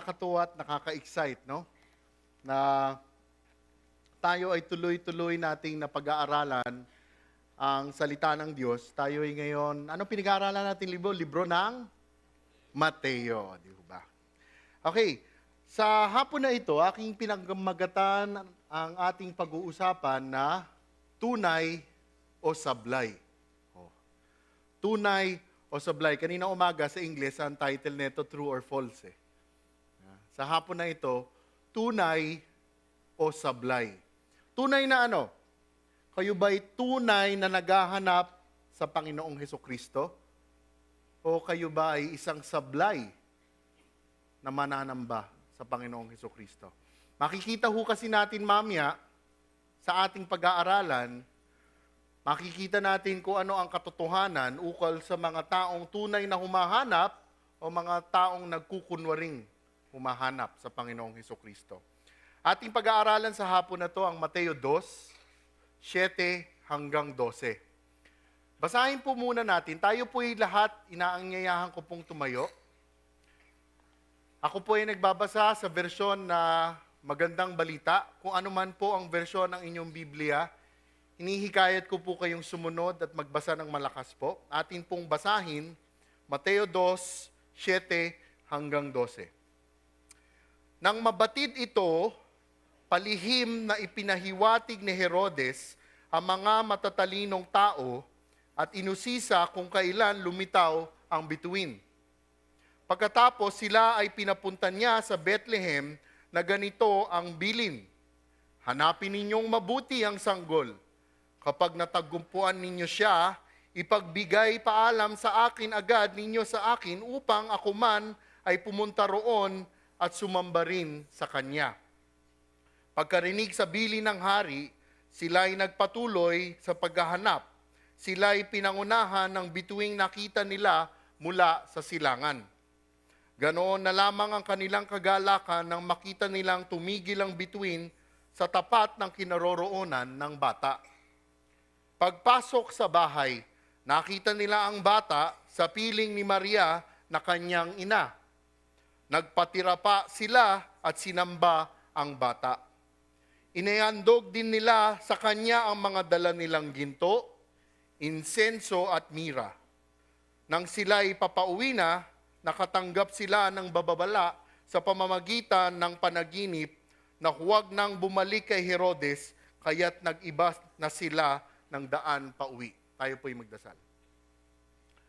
nakakatuwa at nakaka-excite, no? Na tayo ay tuloy-tuloy nating napag-aaralan ang salita ng Diyos. Tayo ay ngayon, ano pinag-aaralan natin libro? Libro ng Mateo, di ba? Okay, sa hapon na ito, aking pinagmagatan ang ating pag-uusapan na tunay o sablay. Oh. Tunay o sablay. Kanina umaga sa English, ang title nito, True or False. Sa hapon na ito, tunay o sablay. Tunay na ano? Kayo ba'y tunay na naghahanap sa Panginoong Hesukristo? O kayo ba ay isang sablay na mananamba sa Panginoong Hesukristo? Makikita ho kasi natin mamaya sa ating pag-aaralan, makikita natin kung ano ang katotohanan ukol sa mga taong tunay na humahanap o mga taong nagkukunwaring humahanap sa Panginoong Hesukristo. Ating pag-aaralan sa hapon na to ang Mateo 2:7 hanggang 12. Basahin po muna natin. Tayo po'y lahat, inaanyayahan ko pong tumayo. Ako po ay nagbabasa sa versyon na magandang balita. Kung ano man po ang versyon ng inyong Biblia, hinihikayat ko po kayong sumunod at magbasa ng malakas po. Atin pong basahin, Mateo 2:7 hanggang 12. Nang mabatid ito, palihim na ipinahiwatig ni Herodes ang mga matatalinong tao at inusisa kung kailan lumitaw ang bituin. Pagkatapos sila ay pinapunta niya sa Bethlehem na ganito ang bilin. Hanapin ninyong mabuti ang sanggol. Kapag natagumpuan ninyo siya, ipagbigay paalam sa akin agad ninyo sa akin upang ako man ay pumunta roon at sumamba rin sa kanya. Pagkarinig sa bilin ng hari, sila'y nagpatuloy sa paghahanap. Sila'y pinangunahan ng bituing nakita nila mula sa silangan. Ganoon na lamang ang kanilang kagalakan nang makita nilang tumigil ang bituin sa tapat ng kinaroroonan ng bata. Pagpasok sa bahay, nakita nila ang bata sa piling ni Maria na kanyang ina. Nagpatira pa sila at sinamba ang bata. Inaihandog din nila sa kanya ang mga dala nilang ginto, insenso at mira. Nang sila'y papauwi na, nakatanggap sila ng bababala sa pamamagitan ng panaginip na huwag nang bumalik kay Herodes, kaya't nag-iba na sila ng daan pauwi. Tayo po'y magdasal.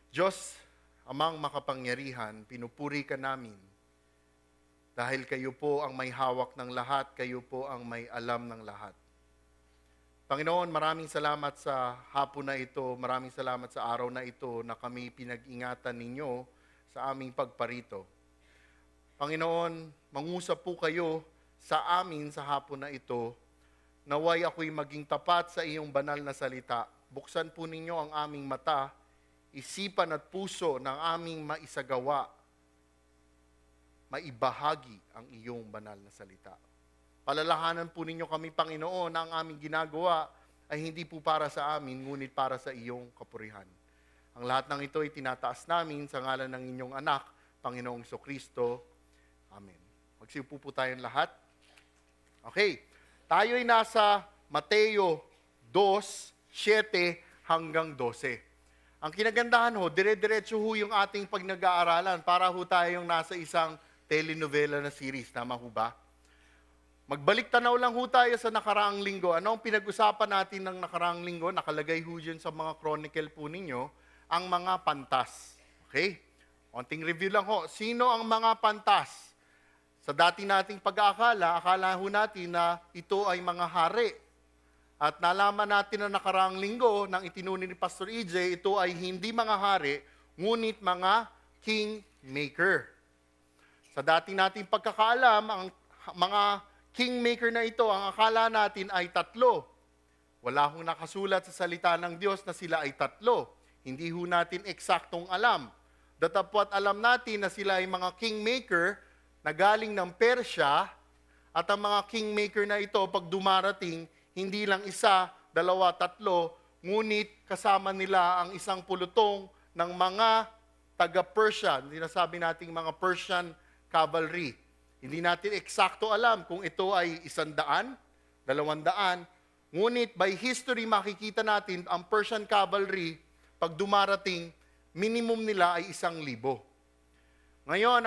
Diyos, Amang makapangyarihan, pinupuri ka namin. Dahil kayo po ang may hawak ng lahat, kayo po ang may alam ng lahat. Panginoon, maraming salamat sa hapon na ito, maraming salamat sa araw na ito na kami pinag-ingatan ninyo sa aming pagparito. Panginoon, mangusap po kayo sa amin sa hapon na ito, naway ako'y maging tapat sa iyong banal na salita. Buksan po ninyo ang aming mata, isipan at puso ng aming maisagawa, maibahagi ang iyong banal na salita. Palalahanan po ninyo kami, Panginoon, na ang aming ginagawa ay hindi po para sa amin, ngunit para sa iyong kapurihan. Ang lahat ng ito ay tinataas namin sa ngalan ng inyong anak, Panginoong Jesucristo. Amen. Magsiupo po tayong lahat. Okay, tayo ay nasa Mateo 2:7 hanggang 12. Ang kinagandahan ho, dire-diretso ho yung ating pag-nag-aaralan para ho tayong nasa isang telenovela na series. Tama ho ba? Magbalik tanaw lang ho tayo sa nakaraang linggo. Ano ang pinag-usapan natin ng nakaraang linggo? Nakalagay ho dyan sa mga chronicle po ninyo, ang mga pantas. Okay? Konting review lang ho. Sino ang mga pantas? Sa dati nating pag-aakala, akala ho natin na ito ay mga hari. At nalaman natin na nakaraang linggo nang itinuni ni Pastor EJ, ito ay hindi mga hari, ngunit mga kingmaker. Sa dati nating pagkakaalam, ang mga kingmaker na ito, ang akala natin ay tatlo. Wala hong nakasulat sa salita ng Diyos na sila ay tatlo. Hindi ho natin eksaktong alam. Datapwat alam natin na sila ay mga kingmaker na galing ng Persya, at ang mga kingmaker na ito, pag dumarating, hindi lang isa, dalawa, tatlo, ngunit kasama nila ang isang pulutong ng mga taga-Persia, sinasabi nating mga Persian cavalry. Hindi natin eksakto alam kung ito ay 100, 200, ngunit by history makikita natin ang Persian cavalry, pag dumarating, minimum nila ay 1,000. Ngayon,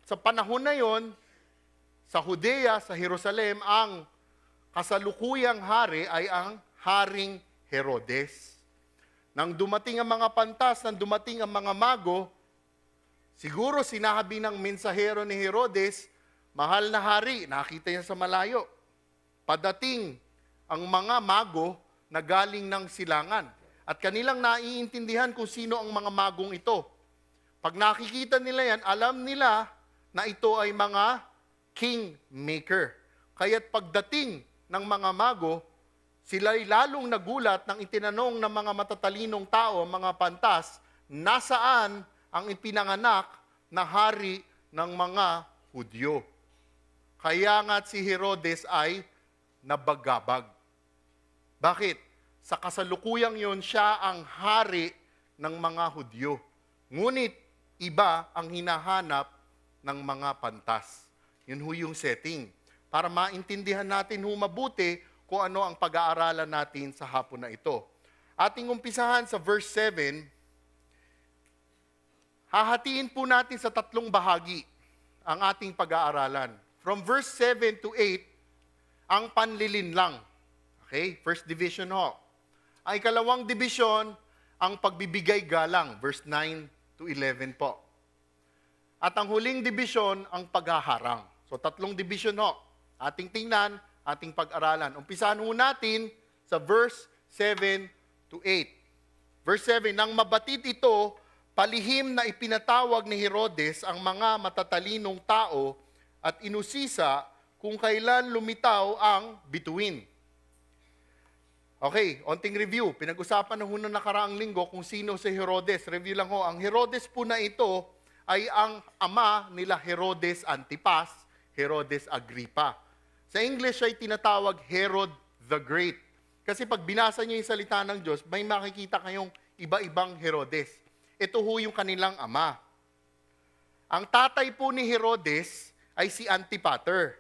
sa panahon na yon, sa Judea, sa Jerusalem, ang kasalukuyang hari ay ang Haring Herodes. Nang dumating ang mga pantas, nang dumating ang mga mago, siguro sinabi ng mensahero ni Herodes, mahal na hari, nakita niya sa malayo. Padating ang mga mago na galing ng silangan. At kanilang naiintindihan kung sino ang mga magong ito. Pag nakikita nila yan, alam nila na ito ay mga kingmaker. Kaya't pagdating ng mga mago, sila'y lalong nagulat nang itinanong ng mga matatalinong tao, mga pantas, nasaan ang ipinanganak na hari ng mga Hudyo. Kaya nga si Herodes ay nabagabag. Bakit? Sa kasalukuyang yon, siya ang hari ng mga Hudyo. Ngunit iba ang hinahanap ng mga pantas. Yun ho yung setting. Para maintindihan natin ho mabuti kung ano ang pag-aaralan natin sa hapon na ito. Ating umpisahan sa verse 7, hahatiin po natin sa 3 bahagi ang ating pag-aaralan. From verse 7 to 8, ang panlilinlang. Okay? First division ho. Ang ikalawang division, ang pagbibigay galang. Verse 9 to 11 po. At ang huling division, ang paghaharang. So 3 division ho. Ating tingnan, ating pag-aralan. Umpisahan ho natin sa verse 7 to 8. Verse 7, nang mabatid ito, palihim na ipinatawag ni Herodes ang mga matatalinong tao at inusisa kung kailan lumitaw ang bituin. Okay, onting review. Pinag-usapan na ho na nakaraang linggo kung sino si Herodes. Review lang ho. Ang Herodes po na ito ay ang ama nila Herodes Antipas, Herodes Agrippa. Sa English ay tinatawag Herod the Great. Kasi pag binasa niyo yung salita ng Diyos, may makikita kayong iba-ibang Herodes. Ito ho yung kanilang ama. Ang tatay po ni Herodes ay si Antipater.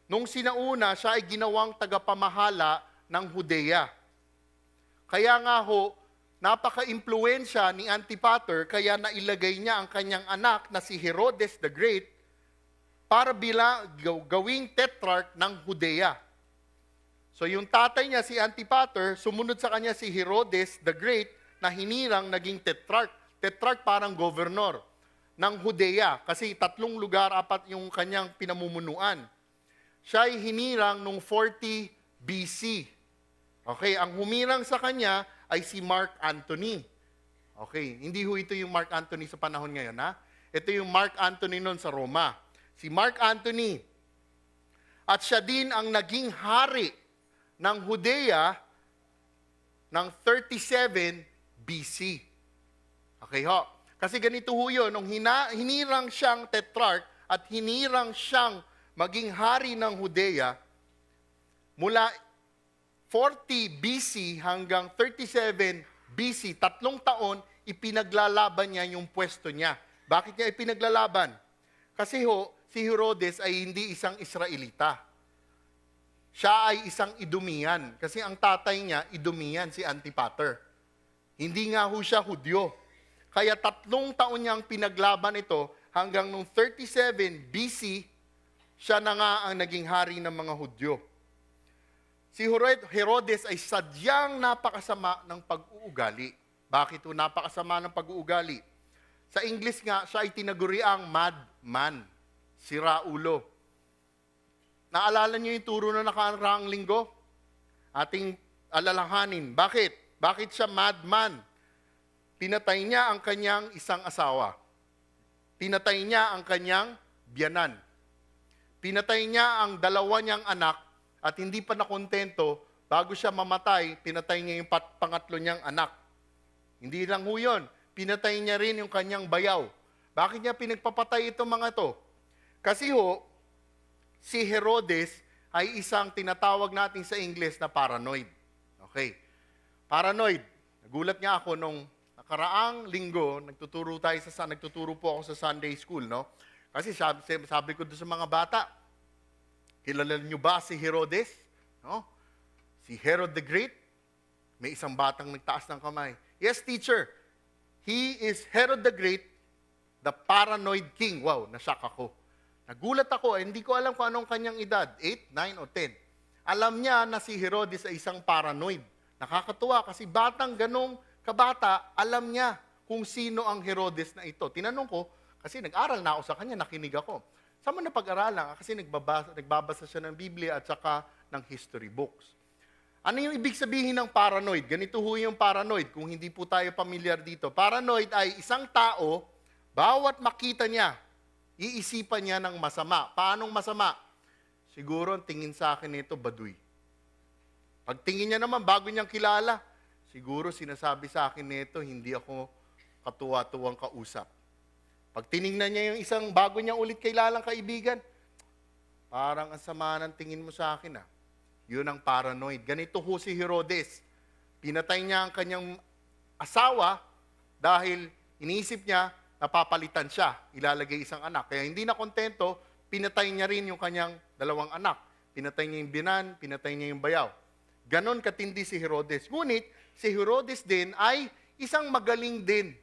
Nung sinauna, siya ay ginawang tagapamahala ng Judea. Kaya nga ho, napaka-impluensya ni Antipater, kaya nailagay niya ang kanyang anak na si Herodes the Great para gawing tetrarch ng Judea. So yung tatay niya, si Antipater, sumunod sa kanya si Herodes the Great na hinirang naging tetrarch. Tetrarch parang governor ng Judea kasi 3 lugar, 4 yung kanyang pinamumunuan. Siya ay hinirang nung 40 BC. Okay, ang humirang sa kanya ay si Mark Antony. Okay, hindi ho ito yung Mark Antony sa panahon ngayon, ha? Ito yung Mark Antony noon sa Roma. Si Mark Antony. At siya din ang naging hari ng Judea ng 37 BC. Okay ho? Kasi ganito ho yun, nung hinirang siyang tetrarch at hinirang siyang maging hari ng Judea, mula 40 BC hanggang 37 BC, 3 taon, ipinaglalaban niya yung pwesto niya. Bakit niya ipinaglalaban? Kasi ho, si Herodes ay hindi isang Israelita. Siya ay isang Idumean. Kasi ang tatay niya, Idumean, si Antipater. Hindi nga ho siya Hudyo. Kaya 3 taon niyang pinaglaban ito hanggang nung 37 BC, siya na nga ang naging hari ng mga Hudyo. Si Herodes ay sadyang napakasama ng pag-uugali. Bakit ito napakasama ng pag-uugali? Sa English nga, siya ay tinaguriang madman, siraulo. Naalala niyo yung turo na nakaraang linggo? Ating alalahanin. Bakit? Bakit siya madman? Pinatay niya ang kanyang isang asawa. Pinatay niya ang kanyang biyanan. Pinatay niya ang 2 niyang anak. At hindi pa nakontento, bago siya mamatay, pinatay niya yung pangatlo niyang anak. Hindi lang ho yun. Pinatay niya rin yung kanyang bayaw. Bakit niya pinagpapatay itong mga to? Kasi ho, si Herodes ay isang tinatawag natin sa English na paranoid. Okay. Paranoid. Nagulat nga ako nung nakaraang linggo, nagtuturo po ako sa Sunday school, no? Kasi sabi ko doon sa mga bata, kilala niyo ba si Herodes? No? Si Herod the Great? May isang batang nagtaas ng kamay. Yes, teacher. He is Herod the Great, the paranoid king. Wow, nashock ako. Nagulat ako, hindi ko alam kung anong kanyang edad, 8, 9, o 10. Alam niya na si Herodes ay isang paranoid. Nakakatuwa kasi batang ganong kabata, alam niya kung sino ang Herodes na ito. Tinanong ko, kasi nag-aral na ako sa kanya, nakinig ako. Saan mo napag-aralan? Kasi nagbabasa siya ng Biblia at saka ng history books. Ano yung ibig sabihin ng paranoid? Ganito ho yung paranoid, kung hindi po tayo pamilyar dito. Paranoid ay isang tao, bawat makita niya, iisipan niya ng masama. Paanong masama? Siguro ang tingin sa akin nito, baduy. Pag tingin niya naman, bago niyang kilala, siguro sinasabi sa akin nito, hindi ako katuwa-tuwang kausap. Pag tiningnan niya yung isang bago niyang ulit kilalang kaibigan, parang ang sama ng tingin mo sa akin ah. Yun ang paranoid. Ganito ho si Herodes. Pinatay niya ang kanyang asawa dahil iniisip niya napapalitan siya. Ilalagay isang anak. Kaya hindi na kontento, pinatay niya rin yung kanyang dalawang anak. Pinatay niya yung binan, pinatay niya yung bayaw. Ganon katindi si Herodes. Ngunit, si Herodes din ay isang magaling din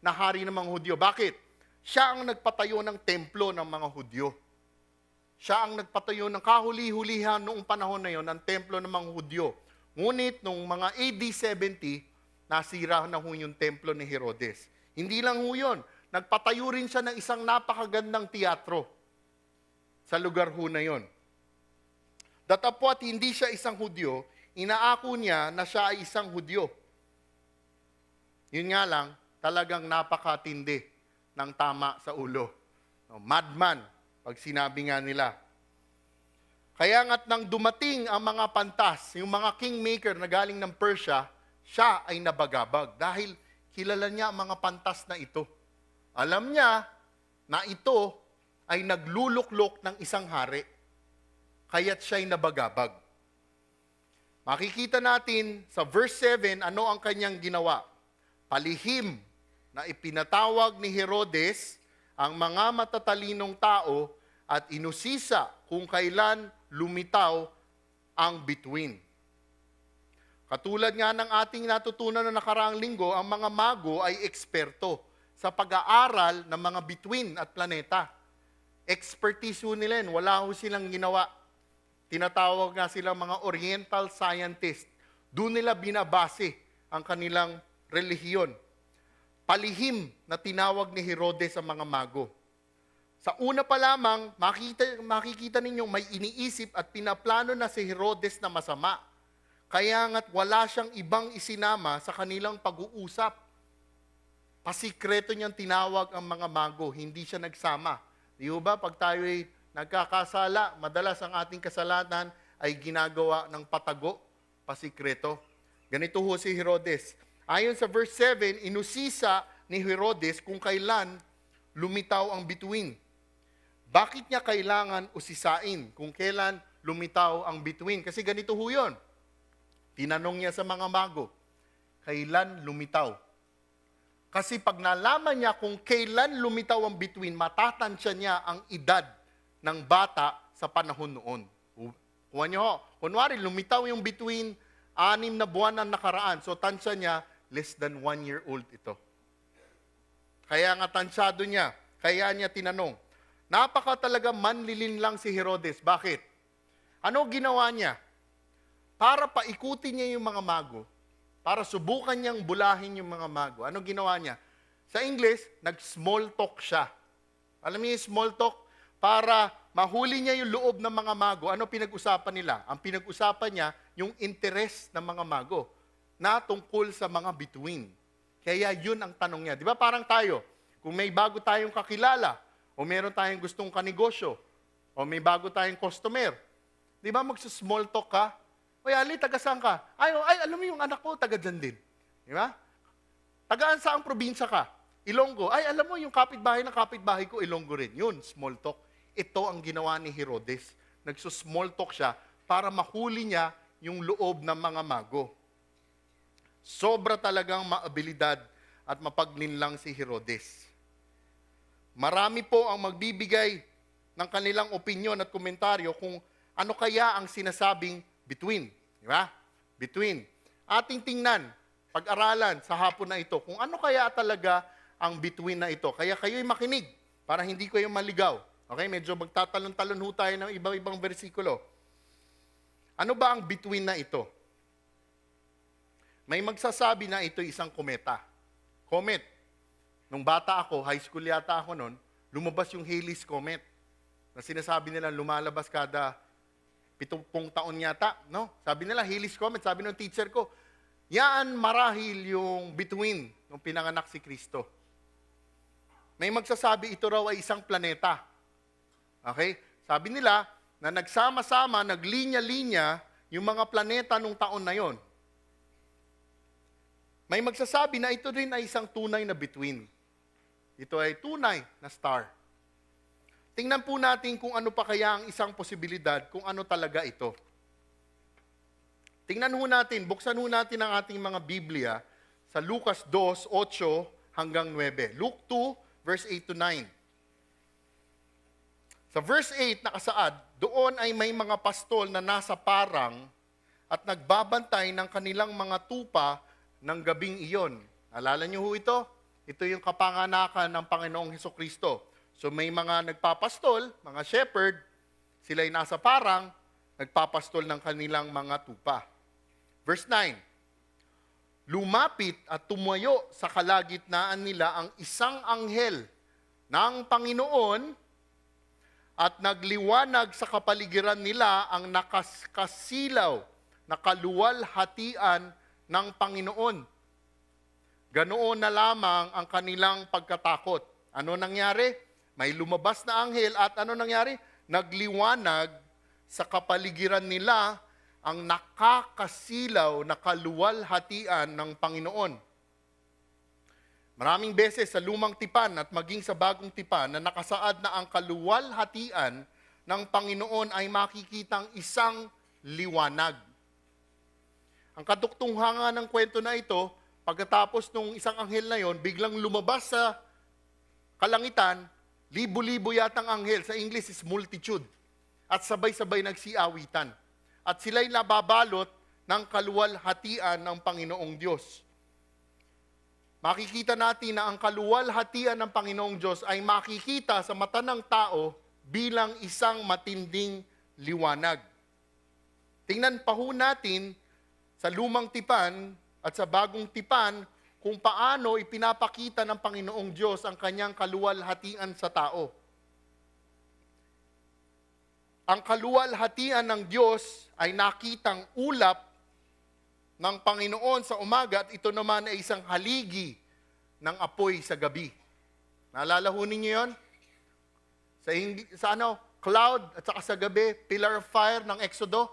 na hari ng mga Hudyo. Bakit? Siya ang nagpatayo ng templo ng mga Hudyo. Siya ang nagpatayo ng kahuli-hulihan noong panahon na yon ng templo ng mga Hudyo. Ngunit noong mga AD 70, nasira na ho yung templo ni Herodes. Hindi lang ho yun. Nagpatayo rin siya ng isang napakagandang teatro sa lugar ho na yon. Datapwat hindi siya isang Hudyo, inaako niya na siya ay isang Hudyo. Yun nga lang, talagang napakatindi ng tama sa ulo. Madman, pag sinabi nga nila. Kaya nga't nang dumating ang mga pantas, yung mga kingmaker na galing ng Persia, siya ay nabagabag dahil kilala niya ang mga pantas na ito. Alam niya na ito ay nagluluklok ng isang hari, kaya't siya'y nabagabag. Makikita natin sa verse 7, ano ang kanyang ginawa? Palihim na ipinatawag ni Herodes ang mga matatalinong tao at inusisa kung kailan lumitaw ang bituin. Katulad nga ng ating natutunan na nakaraang linggo, ang mga mago ay eksperto sa pag-aaral ng mga bituin at planeta. Expertise ho nila yun, wala ho silang ginawa. Tinatawag nga silang mga oriental scientist. Doon nila binabase ang kanilang relihiyon. Palihim na tinawag ni Herodes ang mga mago. Sa una pa lamang, makikita ninyong may iniisip at pinaplano na si Herodes na masama. Kaya nga't wala siyang ibang isinama sa kanilang pag-uusap. Pasikreto niyang tinawag ang mga mago, hindi siya nagsama. Di ba, pag tayo'y nagkakasala, madalas ang ating kasalanan ay ginagawa ng patago, pasikreto. Ganito ho si Herodes. Ayon sa verse 7, inusisa ni Herodes kung kailan lumitaw ang bituin. Bakit niya kailangan usisain kung kailan lumitaw ang bituin? Kasi ganito ho yun. Tinanong niya sa mga mago, kailan lumitaw? Kasi pag nalaman niya kung kailan lumitaw ang bituin, matatansya niya ang edad ng bata sa panahon noon. Kuha niyo ho, kunwari lumitaw yung bituin, 6 na buwan ang nakaraan. So tansya niya, less than 1 year old ito. Kaya nga tansyado niya, kaya niya tinanong. Napaka talaga manlilin lang si Herodes. Bakit? Ano ginawa niya? Para paikutin niya yung mga mago, para subukan niyang bulahin yung mga mago. Ano ginawa niya? Sa English, nag-small talk siya. Alam niyo yung small talk? Para mahuli niya yung loob ng mga mago. Ano pinag-usapan nila? Ang pinag-usapan niya, yung interest ng mga mago na tungkol sa mga bituin. Kaya yun ang tanong niya. Di ba parang tayo, kung may bago tayong kakilala, o meron tayong gustong kanegosyo, o may bago tayong customer, di ba magsa-small talk ka? Oy, Ali, taga saan ka? Ay, alam mo yung anak ko, taga dyan din. Di ba? Tagaan saang probinsya ka? Ilonggo. Ay, alam mo yung kapitbahay ng kapitbahay ko, Ilonggo rin. Yun, small talk. Ito ang ginawa ni Herodes. Nagso-small talk siya para mahuli niya yung loob ng mga mago. Sobra talagang maabilidad at mapaglinlang si Herodes. Marami po ang magbibigay ng kanilang opinyon at komentaryo kung ano kaya ang sinasabing between. Di ba? Between. Ating tingnan, pag-aralan sa hapon na ito, kung ano kaya talaga ang between na ito. Kaya kayo'y makinig para hindi kayo maligaw. Okay? Medyo magtatalon-talon ho tayo ng ibang bersikulo. Ano ba ang between na ito? May magsasabi na ito isang kometa. Comet. Nung bata ako, high school yata ako noon, lumabas yung Halley's Comet. Na sinasabi nila lumalabas kada 70 taon yata. No? Sabi nila, Halley's Comet. Sabi ng teacher ko, yan marahil yung between nung pinanganak si Kristo. May magsasabi ito raw ay isang planeta. Okay? Sabi nila na nagsama-sama, naglinya-linya yung mga planeta nung taon na yon. May magsasabi na ito rin ay isang tunay na between. Ito ay tunay na star. Tingnan po natin kung ano pa kaya ang isang posibilidad, kung ano talaga ito. Tingnan ho natin, buksan ho natin ang ating mga Biblia sa Lucas 2:8 hanggang 9. Luke 2, verse 8 to 9. Sa verse 8 nakasaad, doon ay may mga pastol na nasa parang at nagbabantay ng kanilang mga tupa ng gabing iyon. Alala niyo ho ito? Ito yung kapanganakan ng Panginoong Hesukristo. So may mga nagpapastol, mga shepherd, sila'y nasa parang, nagpapastol ng kanilang mga tupa. Verse 9, lumapit at tumayo sa kalagitnaan nila ang isang anghel ng Panginoon at nagliwanag sa kapaligiran nila ang nakasilaw na kaluwalhatian ng Panginoon. Ganoon na lamang ang kanilang pagkatakot. Ano nangyari? May lumabas na anghel at ano nangyari? Nagliwanag sa kapaligiran nila ang nakakasilaw na kaluwalhatian ng Panginoon. Maraming beses sa lumang tipan at maging sa bagong tipan na nakasaad na ang kaluwalhatian ng Panginoon ay makikitang isang liwanag. Ang kaduktunghangan ng kwento na ito, pagkatapos nung isang anghel na yon, biglang lumabas sa kalangitan, libo-libo yatang anghel, sa English is multitude, at sabay-sabay nagsiawitan. At sila'y nababalot ng kaluwalhatian ng Panginoong Diyos. Makikita natin na ang kaluwalhatian ng Panginoong Diyos ay makikita sa mata ng tao bilang isang matinding liwanag. Tingnan pa ho natin sa lumang tipan at sa bagong tipan kung paano ipinapakita ng Panginoong Diyos ang kanyang kaluwalhatian sa tao. Ang kaluwalhatian ng Diyos ay nakitang ulap ng Panginoon sa umaga at ito naman ay isang haligi ng apoy sa gabi. Naalala ho ninyo yun? Sa cloud at saka sa gabi, pillar of fire ng Exodo.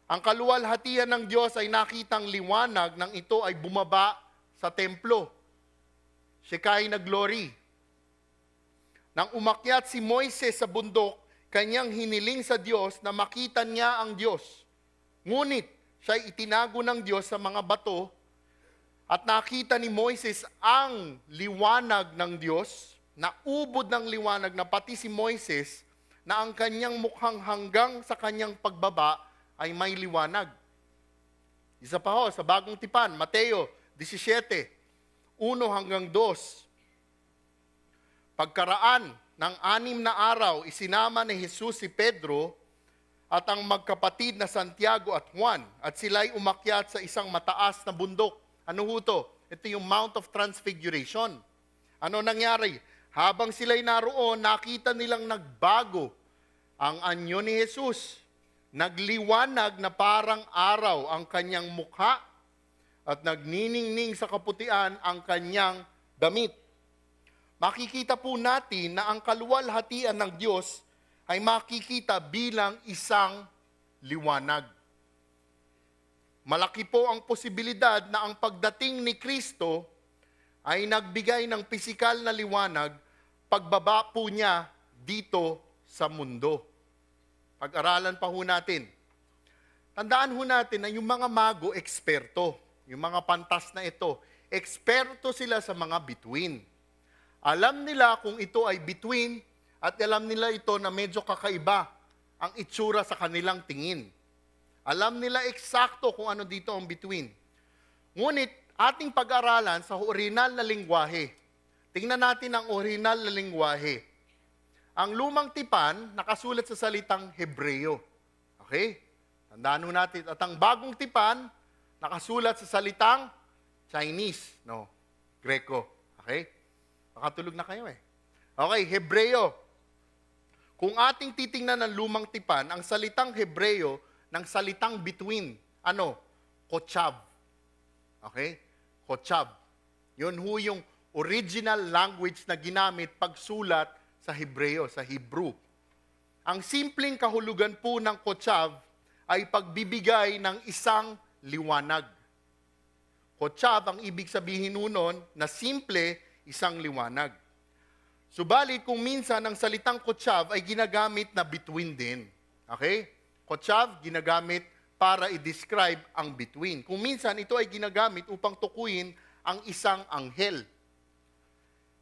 Ang kaluwalhatian ng Diyos ay nakitang liwanag nang ito ay bumaba sa templo. Shekinah glory. Nang umakyat si Moises sa bundok, kanyang hiniling sa Diyos na makita niya ang Diyos. Ngunit siya'y itinago ng Diyos sa mga bato at nakita ni Moises ang liwanag ng Diyos, na ubod ng liwanag na pati si Moises, na ang kanyang mukhang hanggang sa kanyang pagbaba ay may liwanag. Isa pa ho, sa bagong tipan, Mateo 17, 1 hanggang 2. Pagkaraan ng 6 na araw, isinama ni Jesus si Pedro at ang magkapatid na Santiago at Juan, at sila'y umakyat sa isang mataas na bundok. Ano ho to? Ito yung Mount of Transfiguration. Ano nangyari? Habang sila'y naroon, nakita nilang nagbago ang anyo ni Jesus. Nagliwanag na parang araw ang kanyang mukha at nagniningning sa kaputian ang kanyang damit. Makikita po natin na ang kaluwalhatian ng Diyos ay makikita bilang isang liwanag. Malaki po ang posibilidad na ang pagdating ni Kristo ay nagbigay ng pisikal na liwanag pagbaba po niya dito sa mundo. Pag-aralan pa ho natin. Tandaan ho natin na yung mga mago, eksperto. Yung mga pantas na ito, eksperto sila sa mga bituin. Alam nila kung ito ay between at alam nila ito na medyo kakaiba ang itsura sa kanilang tingin. Alam nila eksakto kung ano dito ang between. Ngunit ating pag-aralan sa orihinal na lengguwahe. Tingnan natin ang orihinal na lengguwahe. Ang lumang tipan nakasulat sa salitang Hebreo. Okay? Tandaan natin. At ang bagong tipan nakasulat sa salitang Chinese, no, Greco. Okay? Nakatulog na kayo eh. Okay, Hebreo. Kung ating titingnan ng lumang tipan, ang salitang Hebreo ng salitang between, ano? Kochav. Okay? Kochav. Yun ho yung original language na ginamit pagsulat sa Hebreo, sa Hebrew. Ang simpleng kahulugan po ng Kochav ay pagbibigay ng isang liwanag. Kochav, ang ibig sabihin nun na simple, isang liwanag. Subalit kung minsan ang salitang Kochav ay ginagamit na between din. Okay? Kochav, ginagamit para i-describe ang between. Kung minsan ito ay ginagamit upang tukuyin ang isang anghel.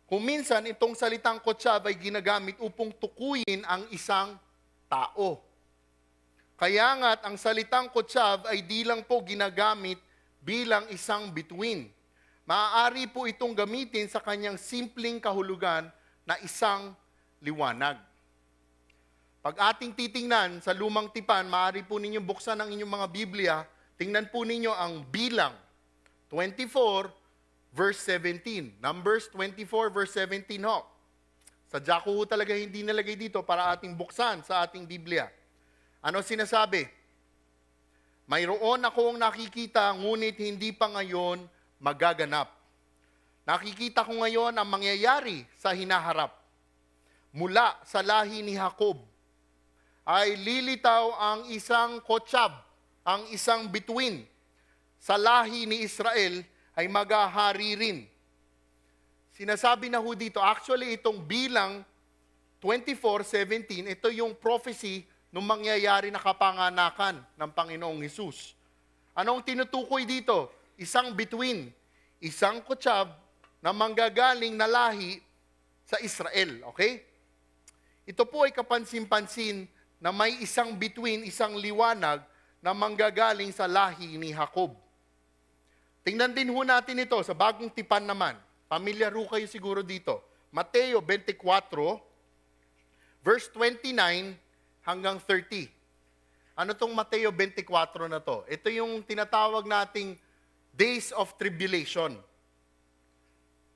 Kung minsan itong salitang Kochav ay ginagamit upang tukuyin ang isang tao. Kaya nga't ang salitang Kochav ay di lang po ginagamit bilang isang between. Maaari po itong gamitin sa kanyang simpleng kahulugan na isang liwanag. Pag ating titingnan sa lumang tipan, maaari po ninyong buksan ang inyong mga Biblia, tingnan po ninyo ang bilang 24 verse 17. Numbers 24 verse 17 ho. Sadya ko talaga hindi nalagay dito para ating buksan sa ating Biblia. Ano sinasabi? Mayroon akong nakikita, ngunit hindi pa ngayon magaganap. Nakikita ko ngayon ang mangyayari sa hinaharap. Mula sa lahi ni Jacob ay lilitaw ang isang Kochav, ang isang between. Sa lahi ni Israel ay maghahari rin. Sinasabi na ho dito, actually itong bilang 24:17, ito yung prophecy nung mangyayari na kapanganakan ng Panginoong Hesus. Anong tinutukoy dito? Isang between, isang Kochav na manggagaling na lahi sa Israel. Okay? Ito po ay kapansin-pansin na may isang between, isang liwanag na manggagaling sa lahi ni Jacob. Tingnan din ho natin ito sa bagong tipan naman. Pamilyar ho kayo siguro dito. Mateo 24, verse 29 hanggang 30. Ano tong Mateo 24 na to? Ito yung tinatawag nating Days of Tribulation.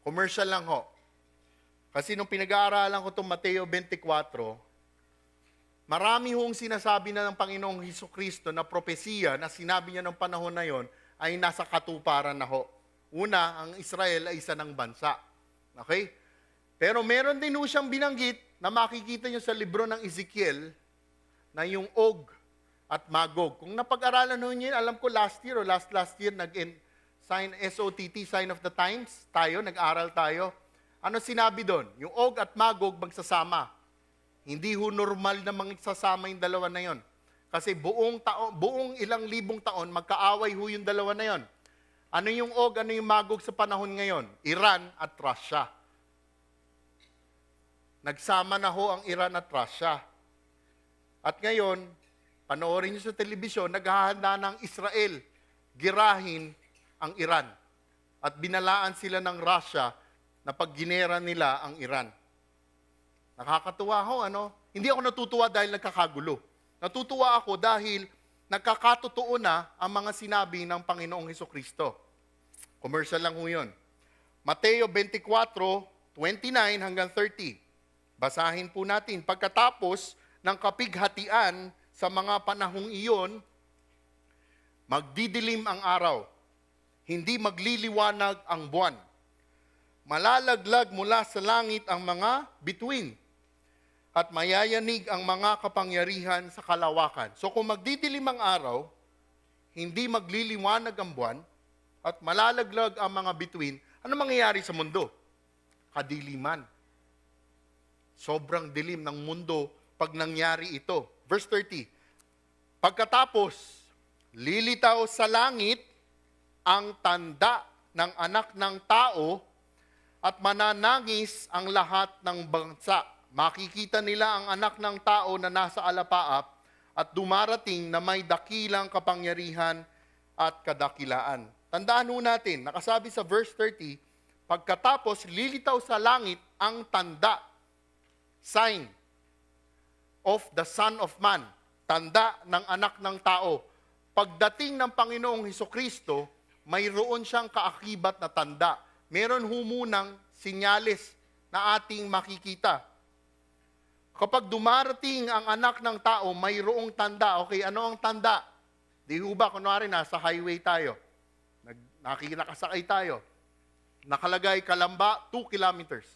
Commercial lang ho. Kasi nung pinag-aaralan ko itong Mateo 24, marami hong sinasabi na ng Panginoong Hesukristo na propesiya na sinabi niya ng panahon na yon ay nasa katuparan na ho. Una, ang Israel ay isa ng bansa. Okay? Pero meron din ho siyang binanggit na makikita niyo sa libro ng Ezekiel na yung Og at Magog. Kung napag-aralan ho niyo, alam ko last year o last year SOTT, Sign of the Times, nag-aral tayo. Ano sinabi doon? Yung Og at Magog magsasama. Hindi ho normal na magsasama yung dalawa na yon. Kasi buong ilang libong taon, magkaaway ho yung dalawa na yon. Ano yung Og, ano yung Magog sa panahon ngayon? Iran at Russia. Nagsama na ho ang Iran at Russia. At ngayon, panoorin niyo sa telebisyon, naghahanda ng Israel girahin ang Iran. At binalaan sila ng Russia na pagginera nila ang Iran. Nakakatuwa ho, ano? Hindi ako natutuwa dahil nagkakagulo. Natutuwa ako dahil nagkakatotoo na ang mga sinabi ng Panginoong Hesukristo. Commercial lang ho yun. Mateo 24:29 hanggang 30. Basahin po natin. Pagkatapos ng kapighatian sa mga panahong iyon, magdidilim ang araw. Hindi magliliwanag ang buwan. Malalaglag mula sa langit ang mga bituin at mayayanig ang mga kapangyarihan sa kalawakan. So kung magdidilim ang araw, hindi magliliwanag ang buwan, at malalaglag ang mga bituin, ano mangyayari sa mundo? Kadiliman. Sobrang dilim ng mundo pag nangyari ito. Verse 30, pagkatapos, lilitaw sa langit ang tanda ng anak ng tao at mananangis ang lahat ng bansa. Makikita nila ang anak ng tao na nasa alapaap at dumarating na may dakilang kapangyarihan at kadakilaan. Tandaan ho natin, nakasabi sa verse 30, pagkatapos lilitaw sa langit ang tanda, sign of the Son of Man, tanda ng anak ng tao. Pagdating ng Panginoong Hesukristo, mayroon siyang kaakibat na tanda. Meron humunang sinyalis na ating makikita. Kapag dumarating ang anak ng tao, mayroong tanda. Okay, ano ang tanda? Di ho ba, kunwari nasa highway tayo, nakasakay tayo, nakalagay Kalamba, 2 kilometers.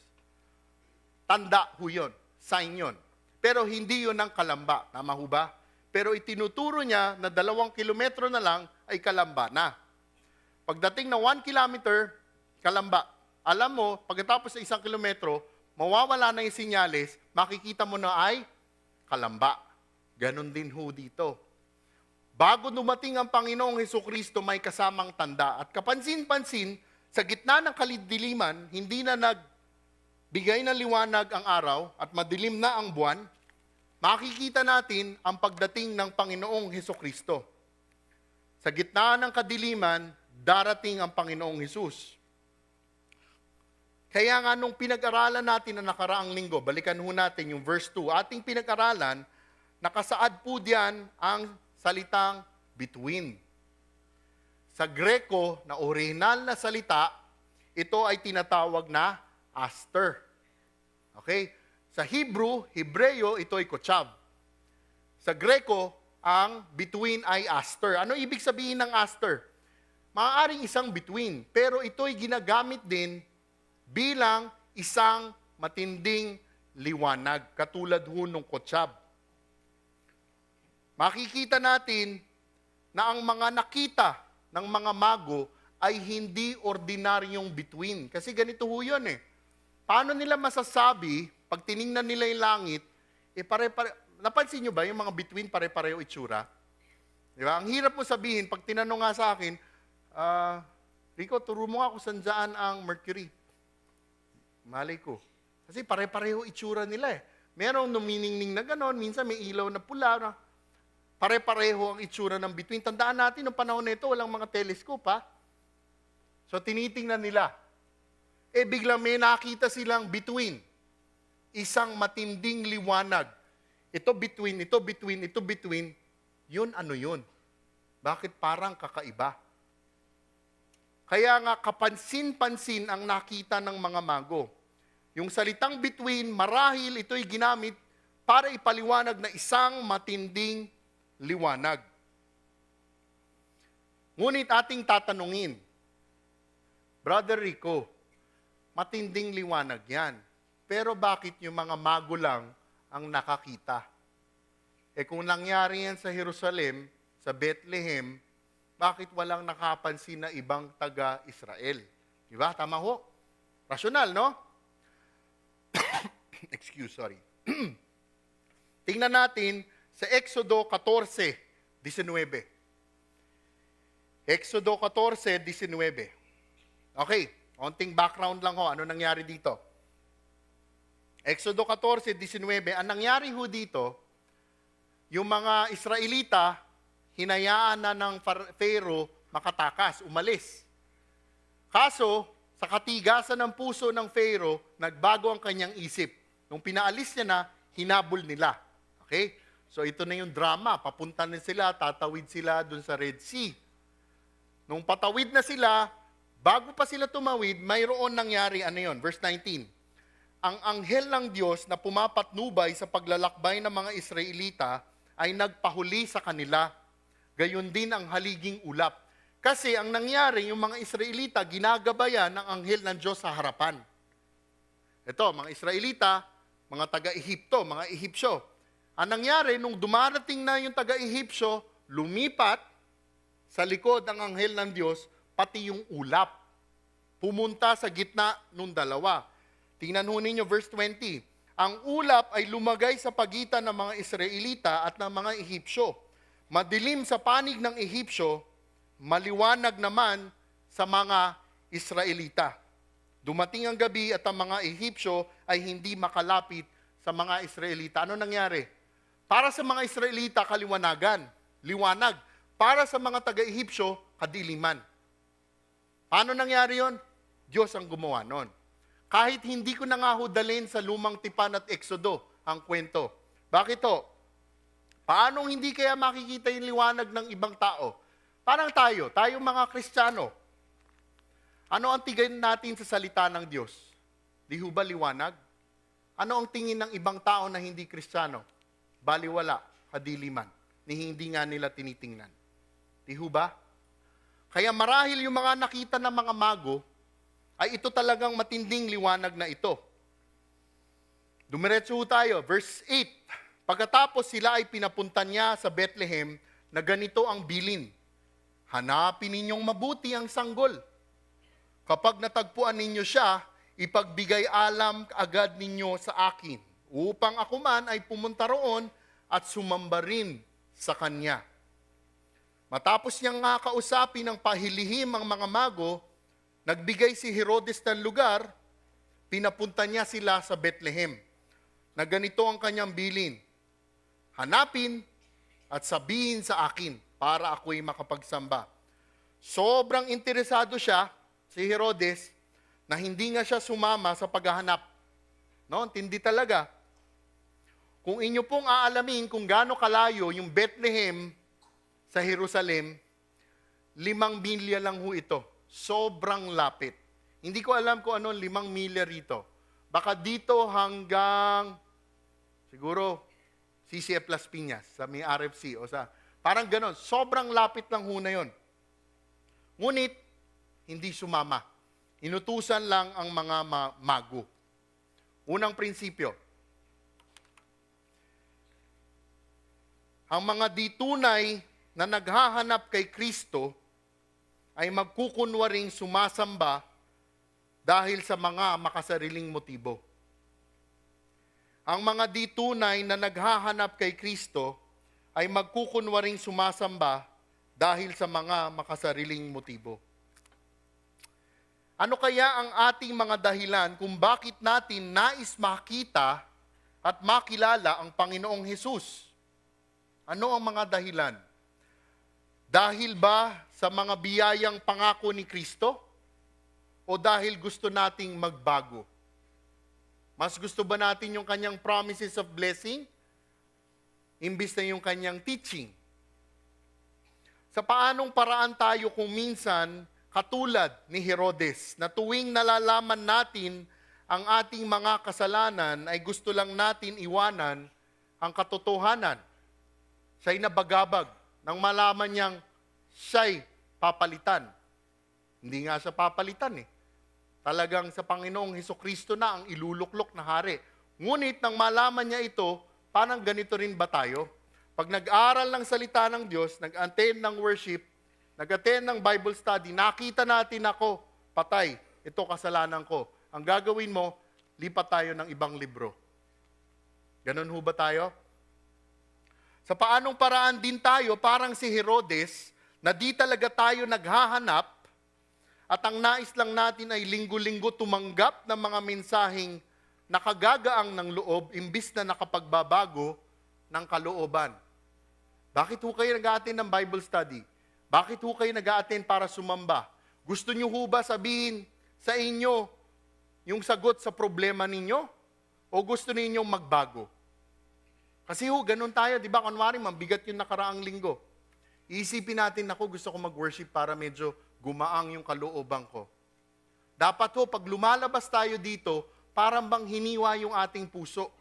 Tanda ho yun, sign yun. Pero hindi yun ang Kalamba, tama ho ba? Pero itinuturo niya na 2 kilometro na lang ay Kalamba na. Pagdating na 1 kilometer, Kalamba. Alam mo, pagkatapos sa 1 kilometro, mawawala na yung sinyalis, makikita mo na ay Kalamba. Ganon din ho dito. Bago dumating ang Panginoong Hesukristo, may kasamang tanda. At kapansin-pansin, sa gitna ng kalidiliman, hindi na nagbigay ng liwanag ang araw at madilim na ang buwan, makikita natin ang pagdating ng Panginoong Hesukristo. Sa gitna ng kadiliman, darating ang Panginoong Hesus. Kaya nga nung pinag-aralan natin na nakaraang linggo, balikan ho natin yung verse 2, ating pinag-aralan, nakasaad po diyan ang salitang between. Sa Greko, na original na salita, ito ay tinatawag na aster. Okay? Sa Hebreo, ito ay kochav. Sa Greko, ang between ay aster. Ano ibig sabihin ng aster? Maaaring isang between, pero ito'y ginagamit din bilang isang matinding liwanag, katulad ho ng kotsab. Makikita natin na ang mga nakita ng mga mago ay hindi ordinaryong bituin. Kasi ganito ho yun eh. Paano nila masasabi, pag tiningnan nila yung langit, napansin nyo ba yung mga bituin pare-pareho itsura? Di ba? Ang hirap mo sabihin, pag tinanong nga sa akin, Rico, turo mo nga kung saan dyan ang Mercury. Malay ko. Kasi pare-pareho itsura nila eh. Merong numiningning na ganon, minsan may ilaw na pula. Na pare-pareho ang itsura ng bituin. Tandaan natin, noong panahon na ito, walang mga telescope ha. So tinitingnan nila. Biglang may nakita silang bituin. Isang matinding liwanag. Ito between. Yun ano yun? Bakit parang kakaiba? Kaya nga kapansin-pansin ang nakita ng mga mago. Yung salitang between, marahil ito'y ginamit para ipaliwanag na isang matinding liwanag. Ngunit ating tatanungin, Brother Rico, matinding liwanag yan. Pero bakit yung mga mago lang ang nakakita? Kung nangyari yan sa Jerusalem, sa Bethlehem, bakit walang nakapansin na ibang taga-Israel? Diba? Tama ho? Rasyonal, no? Sorry. Tingnan natin sa Exodo 14:19. Exodo 14:19. Okay, onting background lang ho. Ano nangyari dito? Exodo 14:19. Ang nangyari ho dito, yung mga Israelita, hinayaan na ng Pharaoh makatakas, umalis. Kaso, sa katigasan ng puso ng Pharaoh, nagbago ang kanyang isip. Nung pinaalis niya na, hinabol nila. Okay? So ito na yung drama. Papunta na sila, tatawid sila dun sa Red Sea. Nung patawid na sila, bago pa sila tumawid, mayroon nangyari, ano yun? Verse 19. Ang anghel ng Diyos na pumapatnubay sa paglalakbay ng mga Israelita ay nagpahuli sa kanila. Gayon din ang haliging ulap. Kasi ang nangyari, yung mga Israelita, ginagabayan ng anghel ng Diyos sa harapan. Ito, mga Israelita, mga taga-Ehipto, mga Ehipsyo. Ang nangyari, nung dumarating na yung taga-Ehipsyo, lumipat sa likod ng anghel ng Diyos, pati yung ulap. Pumunta sa gitna nung dalawa. Tingnan ho ninyo verse 20. Ang ulap ay lumagay sa pagitan ng mga Israelita at ng mga Ehipsyo. Madilim sa panig ng Ehipsyo, maliwanag naman sa mga Israelita. Dumating ang gabi at ang mga Ehipsyo ay hindi makalapit sa mga Israelita. Ano nangyari? Para sa mga Israelita, kaliwanagan, liwanag. Para sa mga taga-Ehipsyo, kadiliman. Paano nangyari yon? Diyos ang gumawa nun. Kahit hindi ko na nga ho dalhin sa lumang tipan at Exodo ang kwento. Bakit to? Paano hindi kaya makikita yung liwanag ng ibang tao? Parang tayong mga Kristiyano. Ano ang tingin natin sa salita ng Diyos? Di ho ba liwanag? Ano ang tingin ng ibang tao na hindi Kristiyano? Baliwala, kadiliman, ni hindi nga nila tinitingnan. Di ho ba? Kaya marahil yung mga nakita ng mga mago, ay ito talagang matinding liwanag na ito. Dumiretso tayo, verse 8. Pagkatapos sila ay pinapunta niya sa Bethlehem na ganito ang bilin. Hanapin ninyong mabuti ang sanggol. Kapag natagpuan ninyo siya, ipagbigay alam agad ninyo sa akin, upang ako man ay pumunta roon at sumamba rin sa kanya. Matapos niyang nga kausapin ng pahilihim ang mga mago, nagbigay si Herodes ng lugar, pinapunta niya sila sa Bethlehem, na ganito ang kanyang bilin. Hanapin at sabihin sa akin para ako'y makapagsamba. Sobrang interesado siya, si Herodes, na hindi nga siya sumama sa paghahanap. No, tindi talaga. Kung inyo pong aalamin kung gaano kalayo yung Bethlehem sa Jerusalem, 5 milya lang ho ito. Sobrang lapit. Hindi ko alam kung ano 5 milya rito. Baka dito hanggang, siguro, CCF Las Piñas, sa may RFC, o sa, parang ganon. Sobrang lapit lang ho na yun. Ngunit, hindi sumama. Inutusan lang ang mga mago. Unang prinsipyo, ang mga di tunay na naghahanap kay Kristo ay magkukunwaring sumasamba dahil sa mga makasariling motibo. Ang mga di tunay na naghahanap kay Kristo ay magkukunwaring sumasamba dahil sa mga makasariling motibo. Ano kaya ang ating mga dahilan kung bakit natin nais makita at makilala ang Panginoong Hesus? Ano ang mga dahilan? Dahil ba sa mga biyayang pangako ni Kristo? O dahil gusto nating magbago? Mas gusto ba natin yung kanyang promises of blessing? Imbis na yung kanyang teaching? Sa paanong paraan tayo kung minsan katulad ni Herodes, na tuwing nalalaman natin ang ating mga kasalanan ay gusto lang natin iwanan ang katotohanan. Siya'y nabagabag nang malaman niyang siya'y papalitan. Hindi nga siya papalitan eh. Talagang sa Panginoong Hesukristo na ang iluluklok na hari. Ngunit nang malaman niya ito, parang ganito rin ba tayo? Pag nag-aral ng salita ng Diyos, nag-attend ng worship, nag-attend ng Bible study, nakita natin ako, patay, ito kasalanan ko. Ang gagawin mo, lipat tayo ng ibang libro. Ganun ho ba tayo? Sa paanong paraan din tayo, parang si Herodes, na di talaga tayo naghahanap, at ang nais lang natin ay linggo-linggo tumanggap ng mga mensaheng nakagagaang ng loob, imbis na nakapagbabago ng kalooban. Bakit ho kayo nag-attend ng Bible study? Bakit ho kayo nag-attend para sumamba? Gusto nyo ho ba sabihin sa inyo yung sagot sa problema ninyo? O gusto ninyong magbago? Kasi ho, ganun tayo, di ba? Kunwari, mabigat yung nakaraang linggo. Iisipin natin, ako gusto ko mag-worship para medyo gumaang yung kalooban ko. Dapat ho, pag lumalabas tayo dito, parang bang hiniwa yung ating puso.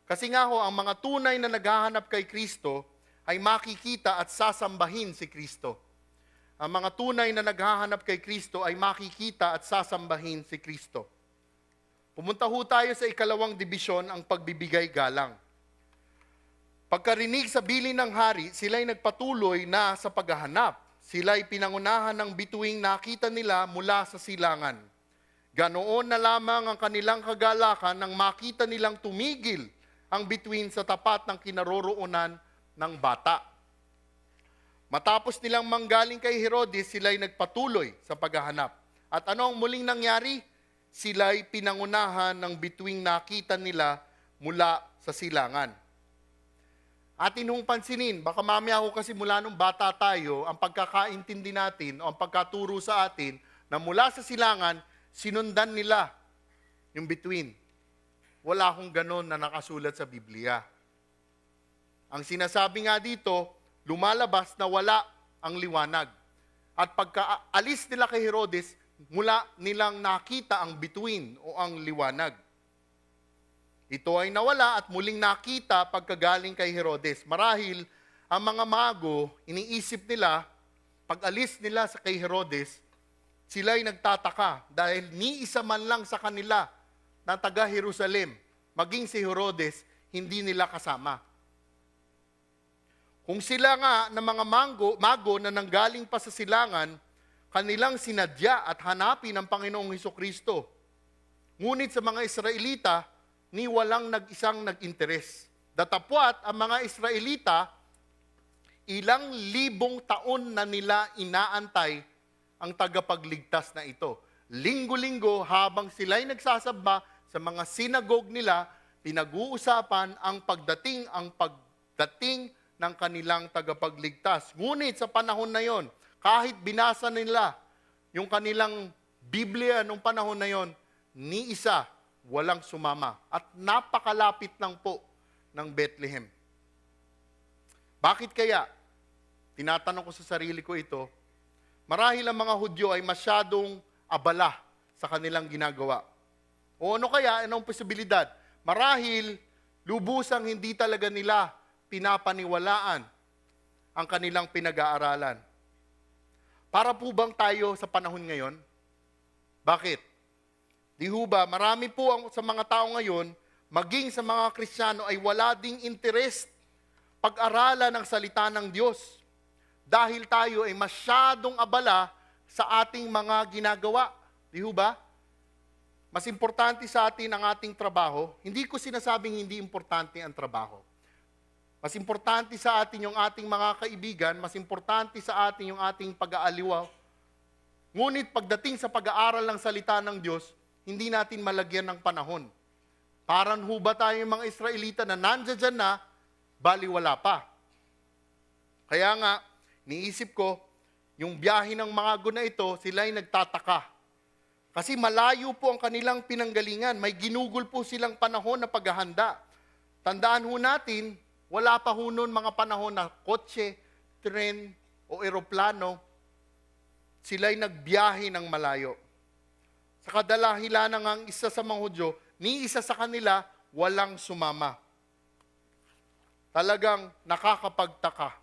Kasi nga ho, ang mga tunay na naghahanap kay Kristo ay makikita at sasambahin si Kristo. Ang mga tunay na naghahanap kay Kristo ay makikita at sasambahin si Kristo. Pumunta ho tayo sa ikalawang dibisyon, ang pagbibigay galang. Pagkarinig sa bilin ng hari, sila'y nagpatuloy na sa paghahanap. Sila'y pinangunahan ng bituing nakita nila mula sa silangan. Ganoon na lamang ang kanilang kagalakan nang makita nilang tumigil ang bituin sa tapat ng kinaroroonan ng bata. Matapos nilang manggaling kay Herodes, sila'y nagpatuloy sa paghahanap. At ano ang muling nangyari? Sila'y pinangunahan ng bituing nakita nila mula sa silangan. Atin hong pansinin, baka mamaya ako kasi mula nung bata tayo, ang pagkakaintindi natin o ang pagkaturo sa atin na mula sa silangan, sinundan nila yung bituin. Wala akong ganon na nakasulat sa Biblia. Ang sinasabi nga dito, lumalabas na wala ang liwanag. At pagkaalis nila kay Herodes, mula nilang nakita ang bituin o ang liwanag. Ito ay nawala at muling nakita pagkagaling kay Herodes. Marahil, ang mga mago, iniisip nila, pag-alis nila sa kay Herodes, sila'y nagtataka dahil ni isa man lang sa kanila na taga Jerusalem, maging si Herodes, hindi nila kasama. Kung sila nga na mga mago na nanggaling pa sa silangan, kanilang sinadya at hanapin ang Panginoong Hesukristo. Ngunit sa mga Israelita, ni walang nag-isang nag-interes. Datapwat ang mga Israelita, ilang libong taon na nila inaantay ang tagapagligtas na ito. Linggo-linggo habang sila'y nagsasamba sa mga sinagog nila, pinag-uusapan ang pagdating ng kanilang tagapagligtas. Ngunit sa panahon na yon, kahit binasa nila yung kanilang Biblia nung panahon na yon, ni isa walang sumama. At napakalapit lang po ng Bethlehem. Bakit kaya? Tinatanong ko sa sarili ko ito. Marahil ang mga Hudyo ay masyadong abala sa kanilang ginagawa. O ano kaya? Anong posibilidad? Marahil lubusang hindi talaga nila pinapaniwalaan ang kanilang pinag-aaralan. Para po bang tayo sa panahon ngayon? Bakit? Di ho ba, marami po sa mga tao ngayon, maging sa mga Kristiyano ay wala ding interest pag-aralan ng salita ng Diyos. Dahil tayo ay masyadong abala sa ating mga ginagawa. Di ho ba? Mas importante sa atin ang ating trabaho. Hindi ko sinasabing hindi importante ang trabaho. Mas importante sa atin yung ating mga kaibigan, mas importante sa atin yung ating pag-aaliwaw. Ngunit pagdating sa pag-aaral ng salita ng Diyos, hindi natin malagyan ng panahon. Parang ho ba tayo yung mga Israelita na nandiyan na, baliwala pa. Kaya nga, niisip ko, yung biyahe ng mga guna ito, sila'y nagtataka. Kasi malayo po ang kanilang pinanggalingan. May ginugol po silang panahon na paghahanda. Tandaan ho natin, wala pa ho noon mga panahon na kotse, tren, o eroplano. Sila'y nagbiyahe ng malayo. Sa kadalahilan ang isa sa mga Hudyo, ni isa sa kanila, walang sumama. Talagang nakakapagtaka.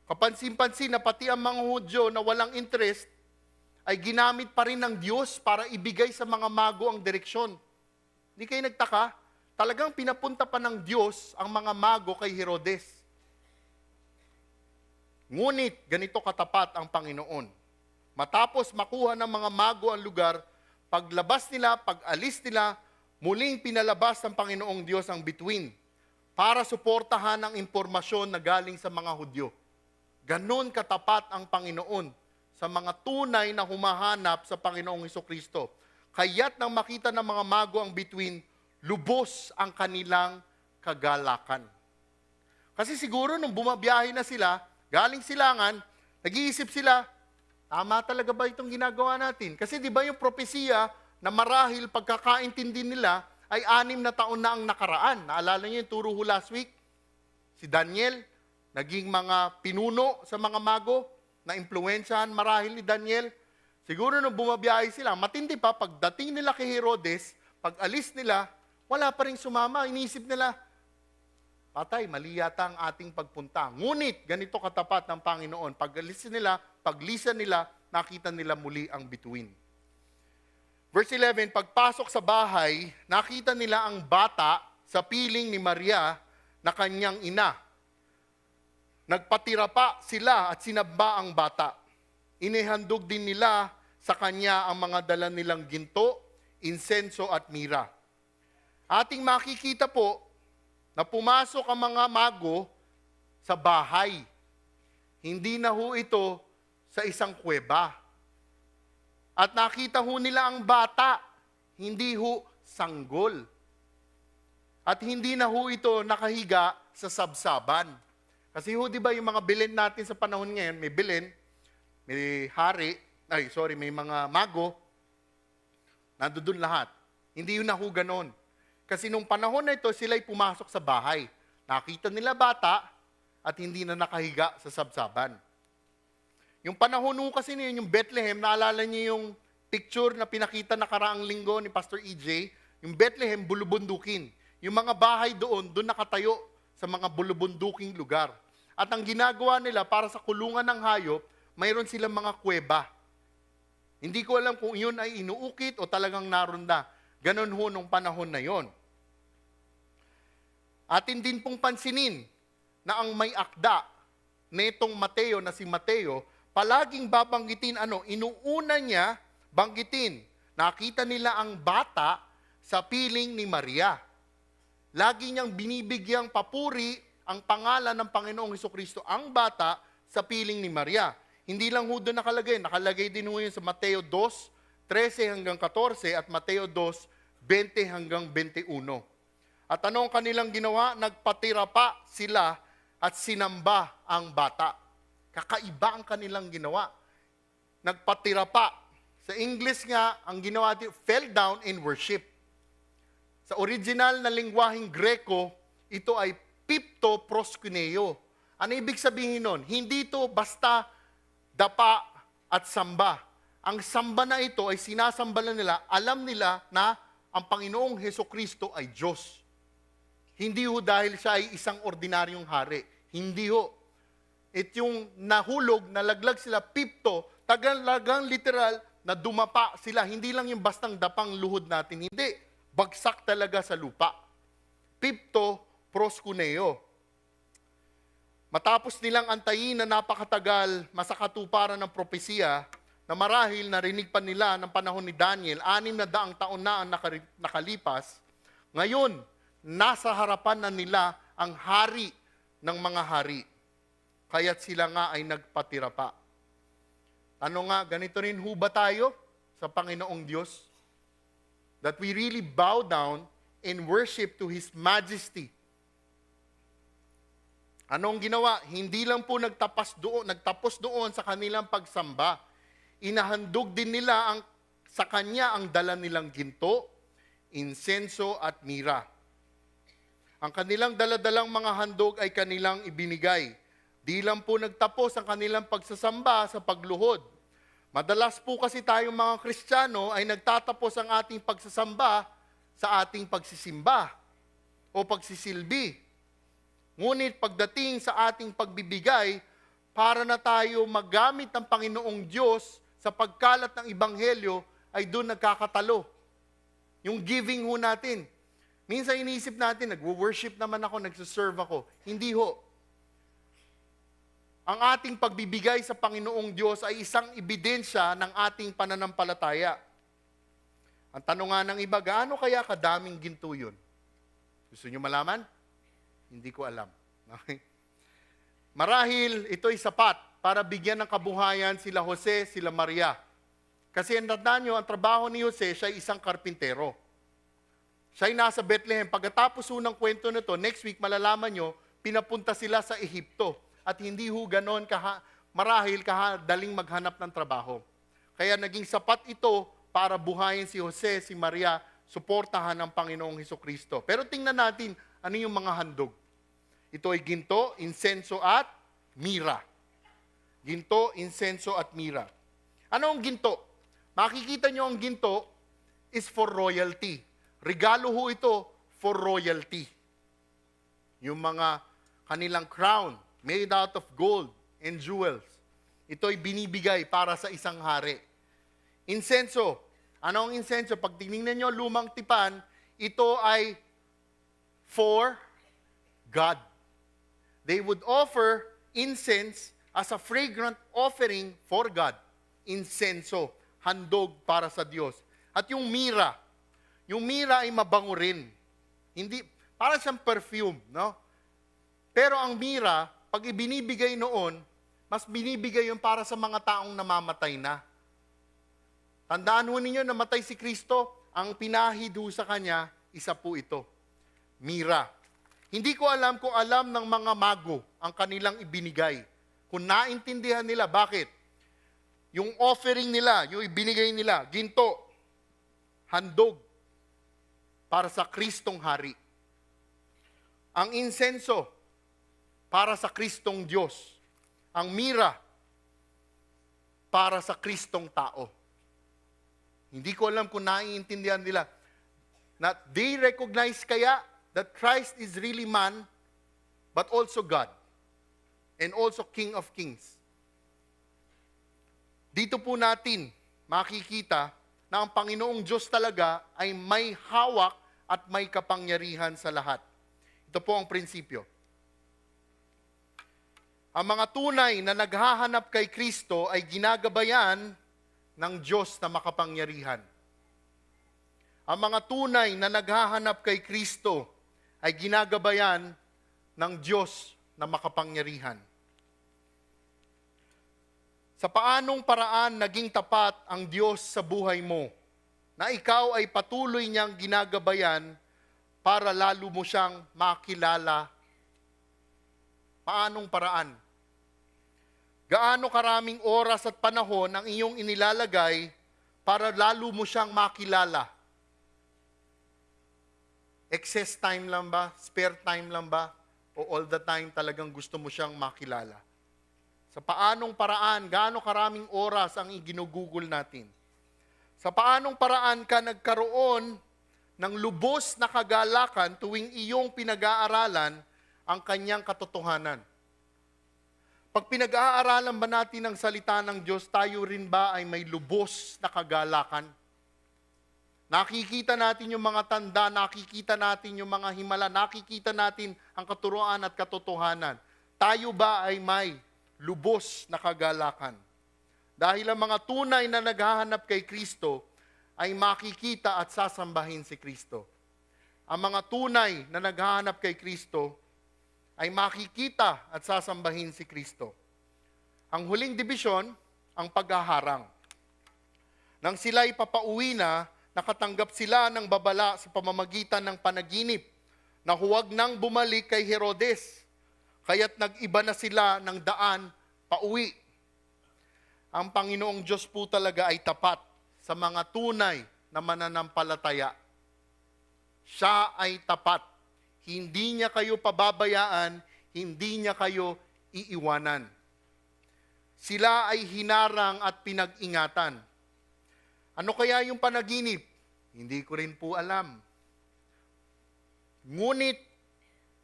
Kapansin-pansin na pati ang mga Hudyo na walang interest, ay ginamit pa rin ng Diyos para ibigay sa mga mago ang direksyon. Hindi kayo nagtaka? Talagang pinapunta pa ng Diyos ang mga mago kay Herodes. Ngunit ganito katapat ang Panginoon. Matapos makuha ng mga mago ang lugar, paglabas nila, pag-alis nila, muling pinalabas ng Panginoong Diyos ang bituin para suportahan ang impormasyon na galing sa mga Hudyo. Ganon katapat ang Panginoon sa mga tunay na humahanap sa Panginoong Hesukristo. Kaya't nang makita ng mga mago ang bituin, lubos ang kanilang kagalakan. Kasi siguro nung bumabiyahe na sila, galing silangan, nag-iisip sila, tama talaga ba itong ginagawa natin? Kasi di ba yung propesiya na marahil pagkakaintindi nila ay 6 na taon na ang nakaraan. Naalala niyo yung turo ho last week? Si Daniel, naging mga pinuno sa mga mago, na impluwensyahan marahil ni Daniel. Siguro nung bumabiyahe sila, matindi pa, pagdating nila kay Herodes, pag alis nila, wala pa rin sumama. Inisip nila, patay, mali yata ang ating pagpunta. Ngunit, ganito katapat ng Panginoon. Pag alis nila, paglisan nila, nakita nila muli ang bituin. Verse 11, pagpasok sa bahay, nakita nila ang bata sa piling ni Maria na kanyang ina. Nagpatira pa sila at sinamba ang bata. Inihandog din nila sa kanya ang mga dala nilang ginto, insenso at mira. Ating makikita po na pumasok ang mga mago sa bahay. Hindi na ho ito sa isang kuweba. At nakita ho nila ang bata, hindi ho sanggol. At hindi na ho ito nakahiga sa sabsaban. Kasi ho, di ba yung mga Belen natin sa panahon ngayon, may Belen, may may mga mago, nandoon lahat. Hindi yun na ho ganon. Kasi nung panahon na ito, sila'y pumasok sa bahay. Nakita nila bata at hindi na nakahiga sa sabsaban. Yung panahon nung kasi niyo, yung Bethlehem, naalala niyo yung picture na pinakita na karaang linggo ni Pastor EJ, yung Bethlehem, bulubundukin. Yung mga bahay doon nakatayo sa mga bulubunduking lugar. At ang ginagawa nila para sa kulungan ng hayop, mayroon silang mga kuweba. Hindi ko alam kung yun ay inuukit o talagang naroon na. Ganon ho nung panahon na yon. Atin din pong pansinin na ang may akda netong Mateo na si Mateo, palaging babanggitin inuuna niya banggitin. Nakita nila ang bata sa piling ni Maria. Lagi niyang binibigyang papuri ang pangalan ng Panginoong Hesukristo, ang bata sa piling ni Maria. Hindi lang ho doon nakalagay din ho yun sa Mateo 2:13 hanggang 14 at Mateo 2:20 hanggang 21. At ano ang kanilang ginawa? Nagpatira pa sila at sinamba ang bata. Kakaiba ang kanilang ginawa. Nagpatira pa. Sa English nga, ang ginawa dito, fell down in worship. Sa original na lingwaheng Greko, ito ay pipto proskuneo. Ano ibig sabihin nun? Hindi ito basta dapa at samba. Ang samba na ito ay sinasamba nila, alam nila na ang Panginoong Hesukristo ay Diyos. Hindi ho dahil siya ay isang ordinaryong hari. Hindi ho. At yung nahulog, nalaglag sila, pipto, talagang literal na dumapa sila. Hindi lang yung bastang dapang luhod natin. Hindi. Bagsak talaga sa lupa. Pipto proskuneo. Matapos nilang antayin na napakatagal, masakatuparan ng propesiya, na marahil narinig pa nila ng panahon ni Daniel, 600 taon na ang nakalipas, ngayon, nasa harapan na nila ang hari ng mga hari. Kaya't sila nga ay nagpatira pa. Ano nga, ganito rin ho ba tayo sa Panginoong Diyos? That we really bow down in worship to His majesty. Anong ginawa? Hindi lang po nagtapos doon sa kanilang pagsamba. Inahandog din nila sa Kanya ang dala nilang ginto, insenso at mira. Ang kanilang daladalang mga handog ay kanilang ibinigay. Di lang po nagtapos ang kanilang pagsasamba sa pagluhod. Madalas po kasi tayong mga Kristiyano ay nagtatapos ang ating pagsasamba sa ating pagsisimba o pagsisilbi. Ngunit pagdating sa ating pagbibigay, para na tayo magamit ng Panginoong Diyos sa pagkalat ng Ebanghelyo, ay doon nagkakatalo. Yung giving ho natin. Minsan iniisip natin, nag-worship naman ako, nagsiserve ako. Hindi ho. Ang ating pagbibigay sa Panginoong Diyos ay isang ebidensya ng ating pananampalataya. Ang tanong nga ng iba, gaano kaya kadaming ginto yun? Gusto nyo malaman? Hindi ko alam. Okay? Marahil ito'y sapat para bigyan ng kabuhayan sila Jose, sila Maria. Kasi tandaan nyo, ang trabaho ni Jose, siya ay isang karpintero. Siya ay nasa Bethlehem. Pagkatapos ng kwento na to, next week malalaman nyo, pinapunta sila sa Ehipto. At hindi ho ganon marahil daling maghanap ng trabaho. Kaya naging sapat ito para buhayin si Jose, si Maria, suportahan ng Panginoong Hesukristo. Pero tingnan natin, ano yung mga handog? Ito ay ginto, insenso at mira. Ginto, insenso at mira. Ano ang ginto? Makikita nyo ang ginto is for royalty. Regalo ho ito for royalty. Yung mga kanilang crown, made out of gold and jewels. Ito'y binibigay para sa isang hari. Insenso. Ano ang insenso? Pag tinignan nyo lumang tipan, ito ay for God. They would offer incense as a fragrant offering for God. Insenso. Handog para sa Diyos. At yung mira. Yung mira ay mabango rin. Hindi, para siyang perfume, no? Pero ang mira, pag ibinibigay noon, mas binibigay yun para sa mga taong namamatay na. Tandaan ho ninyo, namatay si Kristo, ang pinahid ho sa kanya, isa po ito, mira. Hindi ko alam kung alam ng mga mago ang kanilang ibinigay. Kung naintindihan nila, bakit? Yung offering nila, yung ibinigay nila, ginto, handog, para sa Kristong Hari. Ang insenso, para sa Kristong Diyos. Ang mira, para sa Kristong tao. Hindi ko alam kung naiintindihan nila. That they recognize kaya that Christ is really man, but also God. And also King of Kings. Dito po natin makikita na ang Panginoong Diyos talaga ay may hawak at may kapangyarihan sa lahat. Ito po ang prinsipyo. Ang mga tunay na naghahanap kay Kristo ay ginagabayan ng Diyos na makapangyarihan. Ang mga tunay na naghahanap kay Kristo ay ginagabayan ng Diyos na makapangyarihan. Sa paanong paraan naging tapat ang Diyos sa buhay mo na ikaw ay patuloy niyang ginagabayan para lalo mo siyang makilala? Paanong paraan? Gaano karaming oras at panahon ang iyong inilalagay para lalo mo siyang makilala? Excess time lang ba? Spare time lang ba? O all the time talagang gusto mo siyang makilala? Sa paanong paraan, gaano karaming oras ang iginugugol natin? Sa paanong paraan ka nagkaroon ng lubos na kagalakan tuwing iyong pinag-aaralan ang kanyang katotohanan? Pag pinag-aaralan ba natin ang salita ng Diyos, tayo rin ba ay may lubos na kagalakan? Nakikita natin yung mga tanda, nakikita natin yung mga himala, nakikita natin ang katuruan at katotohanan. Tayo ba ay may lubos na kagalakan? Dahil ang mga tunay na naghahanap kay Kristo ay makikita at sasambahin si Kristo. Ang mga tunay na naghahanap kay Kristo ay makikita at sasambahin si Kristo. Ang huling dibisyon, ang paghaharang. Nang sila'y papauwi na, nakatanggap sila ng babala sa pamamagitan ng panaginip na huwag nang bumalik kay Herodes, kaya't nag-iba na sila ng daan pauwi. Ang Panginoong Diyos po talaga ay tapat sa mga tunay na mananampalataya. Siya ay tapat. Hindi niya kayo pababayaan, hindi niya kayo iiwanan. Sila ay hinarang at pinag-ingatan. Ano kaya yung panaginip? Hindi ko rin po alam. Ngunit,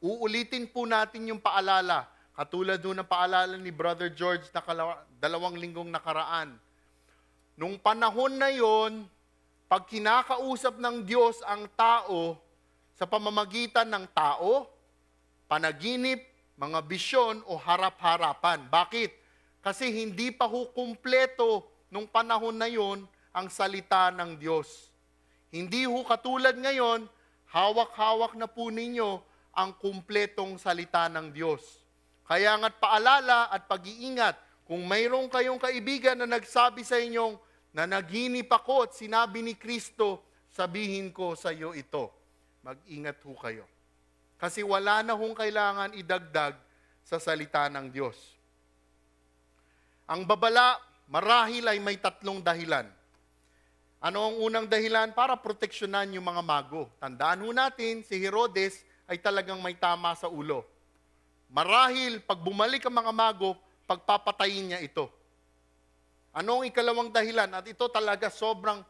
uulitin po natin yung paalala. Katulad doon ng paalala ni Brother George na 2 linggong nakaraan. Nung panahon na yon, pag kinakausap ng Diyos ang tao, sa pamamagitan ng tao, panaginip, mga bisyon o harap-harapan. Bakit? Kasi hindi pa ho kumpleto nung panahon na yon ang salita ng Diyos. Hindi ho katulad ngayon, hawak-hawak na po ninyo ang kumpletong salita ng Diyos. Kaya nga't paalala at pag-iingat, kung mayroong kayong kaibigan na nagsabi sa inyong, na naginip ako at sinabi ni Kristo, sabihin ko sa iyo ito. Mag-ingat ho kayo. Kasi wala na hong kailangan idagdag sa salita ng Diyos. Ang babala, marahil ay may 3 dahilan. Ano ang unang dahilan? Para proteksyonan yung mga mago. Tandaan ho natin, si Herodes ay talagang may tama sa ulo. Marahil, pag bumalik ang mga mago, pagpapatayin niya ito. Ano ang ikalawang dahilan? At ito talaga sobrang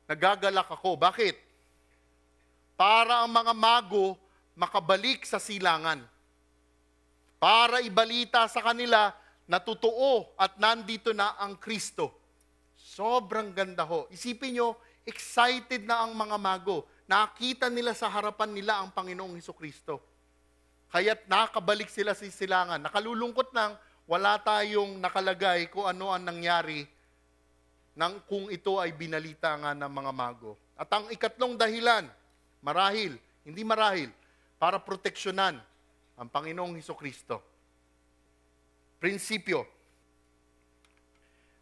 nagagalak ako. Bakit? Para ang mga mago makabalik sa silangan. Para ibalita sa kanila na totoo at nandito na ang Kristo. Sobrang ganda ho. Isipin nyo, excited na ang mga mago. Nakita nila sa harapan nila ang Panginoong Hesukristo. Kaya't nakabalik sila sa silangan. Nakalulungkot nang wala tayong nakalagay kung ano ang nangyari kung ito ay binalita nga ng mga mago. At ang ikatlong dahilan, marahil, hindi marahil, para proteksyonan ang Panginoong Hesukristo. Prinsipyo.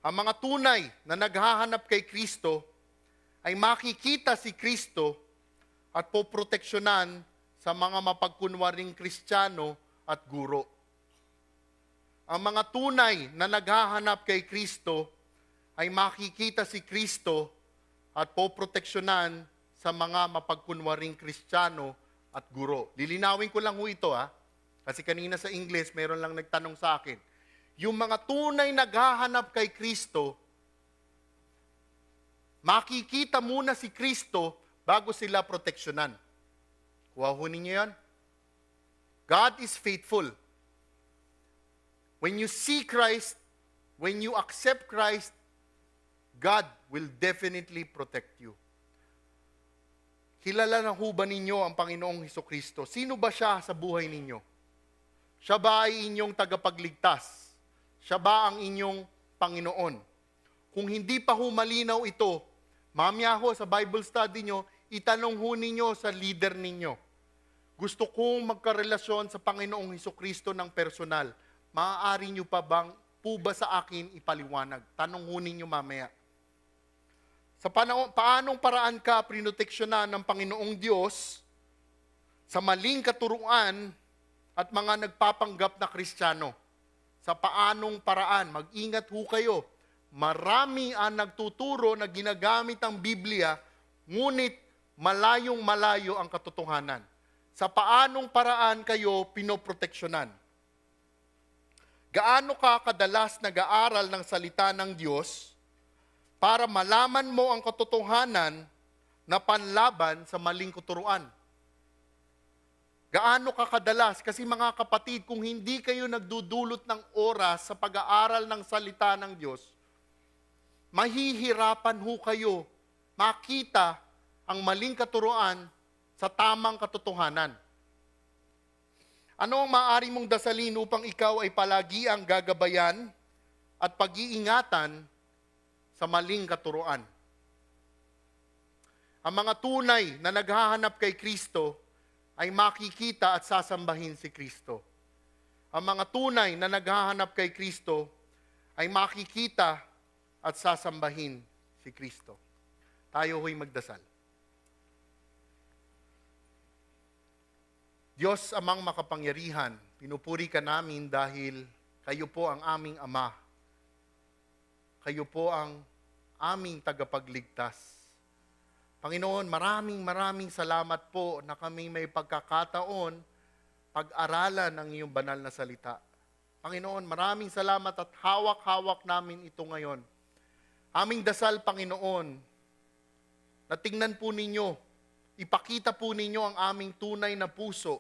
Ang mga tunay na naghahanap kay Kristo ay makikita si Kristo at poproteksyonan sa mga mapagkunwaring Kristiyano at guro. Ang mga tunay na naghahanap kay Kristo ay makikita si Kristo at poproteksyonan sa mga mapagkunwaring Kristiyano at guro. Lilinawin ko lang ho ito kasi kanina sa English meron lang nagtanong sa akin. Yung mga tunay naghahanap kay Kristo, makikita muna si Kristo bago sila proteksyonan. Kuha ho ninyo yan. God is faithful. When you see Christ, when you accept Christ, God will definitely protect you. Kilala na ho ba ninyo ang Panginoong Hesukristo? Sino ba siya sa buhay ninyo? Siya ba ay inyong tagapagligtas? Siya ba ang inyong Panginoon? Kung hindi pa ho malinaw ito, mamaya ho sa Bible study nyo, itanong ho ninyo sa leader ninyo. Gusto kong magkarelasyon sa Panginoong Hesukristo ng personal. Maaari nyo pa bang po ba sa akin ipaliwanag? Tanong ho ninyo mamaya. Sa paanong paraan ka prinoteksyonan ng Panginoong Diyos sa maling katuruan at mga nagpapanggap na Kristiyano? Sa paanong paraan? Mag-ingat ho kayo. Marami ang nagtuturo na ginagamit ang Biblia, ngunit malayong-malayo ang katotohanan. Sa paanong paraan kayo pinoproteksyonan? Gaano ka kadalas nag-aaral ng salita ng Diyos para malaman mo ang katotohanan na panlaban sa maling kuturuan? Gaano ka kadalas? Kasi mga kapatid, kung hindi kayo nagdudulot ng oras sa pag-aaral ng salita ng Diyos, mahihirapan ho kayo makita ang maling katuruan sa tamang katotohanan. Ano ang maaari mong dasalin upang ikaw ay palagi ang gagabayan at pag-iingatan sa maling katuruan? Ang mga tunay na naghahanap kay Kristo ay makikita at sasambahin si Kristo. Ang mga tunay na naghahanap kay Kristo ay makikita at sasambahin si Kristo. Tayo ho'y magdasal. Diyos amang makapangyarihan, pinupuri ka namin dahil kayo po ang aming Ama. Kayo po ang aming tagapagligtas. Panginoon, maraming salamat po na kami may pagkakataon pag-aralan ang iyong banal na salita. Panginoon, maraming salamat at hawak-hawak namin ito ngayon. Aming dasal, Panginoon, na tingnan po ninyo, ipakita po ninyo ang aming tunay na puso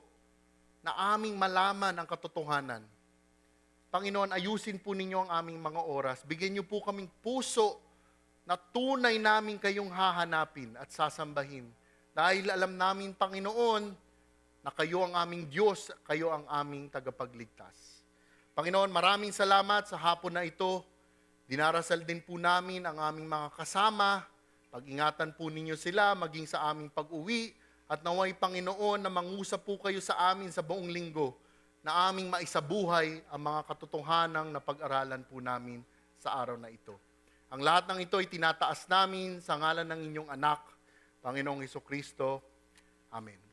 na aming malaman ang katotohanan. Panginoon, ayusin po ninyo ang aming mga oras. Bigyan niyo po kaming puso na tunay namin kayong hahanapin at sasambahin. Dahil alam namin, Panginoon, na kayo ang aming Diyos, kayo ang aming tagapagligtas. Panginoon, maraming salamat sa hapon na ito. Dinarasal din po namin ang aming mga kasama. Pag-ingatan po ninyo sila, maging sa aming pag-uwi. At naway, Panginoon, na mangusap po kayo sa amin sa buong linggo na aming maisabuhay ang mga katotohanang na pag-aralan po namin sa araw na ito. Ang lahat ng ito ay tinataas namin sa ngalan ng inyong anak, Panginoong Hesukristo. Amen.